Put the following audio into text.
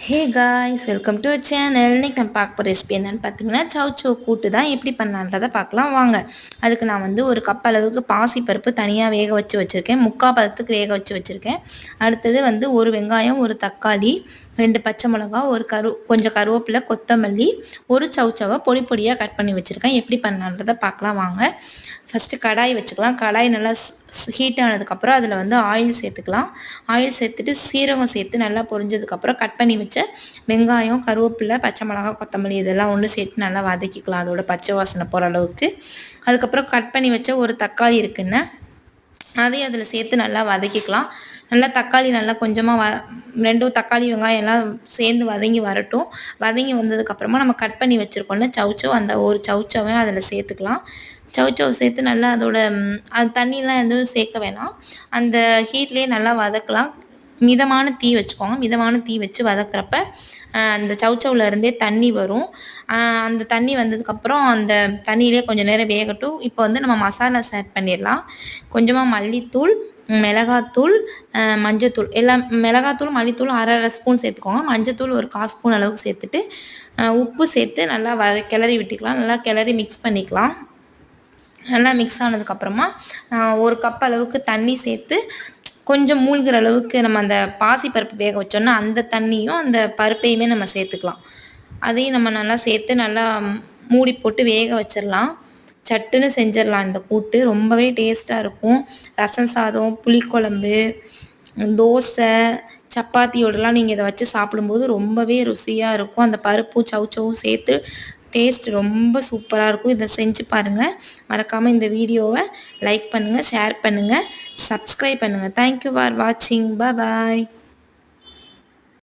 Hey guys, welcome to channel. இன்றைக்கி நம்ம பார்க்க போகிற ரெசிபி என்னென்னு பார்த்தீங்கன்னா சௌச்சோ கூட்டு தான். எப்படி பண்ணலான்றதை பார்க்கலாம் வாங்க. அதுக்கு நான் வந்து ஒரு கப் அளவுக்கு பாசிப்பருப்பு தனியாக வேக வச்சு வச்சுருக்கேன். 3/4 பதத்துக்கு வேக வச்சு வச்சுருக்கேன். அடுத்தது வந்து ஒரு வெங்காயம், ஒரு தக்காளி, 2 பச்சை மிளகா, கொஞ்சம் கருவேப்பிலை, கொத்தமல்லி, ஒரு சௌச்சோவை பொடி பொடியாக கட் பண்ணி வச்சுருக்கேன். எப்படி பண்ணலான்றதை பார்க்கலாம் வாங்க. ஃபஸ்ட்டு கடாய் வச்சுக்கலாம். கடாய் நல்லா ஹீட் ஆனதுக்கப்புறம் அதில் வந்து ஆயில் சேர்த்துக்கலாம். ஆயில் சேர்த்துட்டு சீரகம் சேர்த்து நல்லா பொரிஞ்சதுக்கப்புறம் கட் பண்ணி வச்ச வெங்காயம், கருவேப்பிலை, பச்சை மிளகா, கொத்தமல்லி இதெல்லாம் ஒன்று சேர்த்து நல்லா வதக்கிக்கலாம், அதோட பச்சை வாசனை போகிற அளவுக்கு. அதுக்கப்புறம் கட் பண்ணி வச்ச ஒரு தக்காளி இருக்குன்னு அதையும் அதில் சேர்த்து நல்லா வதக்கிக்கலாம். நல்லா தக்காளி நல்லா கொஞ்சமாக 2 தக்காளி வெங்காயம் எல்லாம் சேர்ந்து வதங்கி வரட்டும். வதங்கி வந்ததுக்கப்புறமா நம்ம கட் பண்ணி வச்சுருக்கோம்ல சௌச்சோ, அந்த ஒரு சௌச்சோவையும் அதில் சேர்த்துக்கலாம். சௌச்சோ சேர்த்து நல்லா அதோட அது தண்ணியெலாம் எதுவும் சேர்க்க வேணாம். அந்த ஹீட்லேயே நல்லா வதக்கலாம். மிதமான தீ வச்சுக்கோங்க. மிதமான தீ வச்சு வதக்கிறப்ப அந்த சௌச்சோவிலேருந்தே தண்ணி வரும். அந்த தண்ணி வந்ததுக்கப்புறம் அந்த தண்ணியிலே கொஞ்சம் நேரம் வேகட்டும். இப்போ வந்து நம்ம மசாலாஸ் ஆட் பண்ணிடலாம். கொஞ்சமாக மல்லித்தூள், மிளகாத்தூள், மஞ்சத்தூள் எல்லாம். மிளகாத்தூள், மல்லித்தூள் அரை ஸ்பூன் சேர்த்துக்கோங்க. மஞ்சத்தூள் ஒரு 1/4 ஸ்பூன் அளவுக்கு சேர்த்துட்டு உப்பு சேர்த்து நல்லா கிளறி விட்டுக்கலாம். நல்லா கிளறி மிக்ஸ் பண்ணிக்கலாம். நல்லா மிக்ஸ் ஆனதுக்கப்புறமா ஒரு கப் அளவுக்கு தண்ணி சேர்த்து கொஞ்சம் மூழ்கிற அளவுக்கு நம்ம அந்த பாசிப்பருப்பு வேக வச்சோன்னா அந்த தண்ணியும் அந்த பருப்பையுமே நம்ம சேர்த்துக்கலாம். அதையும் நம்ம நல்லா சேர்த்து நல்லா மூடி போட்டு வேக வச்சிடலாம். சட்டுன்னு செஞ்சிடலாம். இந்த கூட்டு ரொம்பவே டேஸ்ட்டாக இருக்கும். ரசம் சாதம், புளிக்குழம்பு, தோசை, சப்பாத்தியோடலாம் நீங்கள் இதை வச்சு சாப்பிடும்போது ரொம்பவே ருசியாக இருக்கும். அந்த பருப்பும் சௌச்சோவும் சேர்த்து டேஸ்ட் ரொம்ப சூப்பராக இருக்கும். இதை செஞ்சு பாருங்கள். மறக்காமல் இந்த வீடியோவை லைக் பண்ணுங்கள், ஷேர் பண்ணுங்கள், சப்ஸ்கிரைப் பண்ணுங்கள். தேங்க்யூ ஃபார் வாட்சிங். பாய்.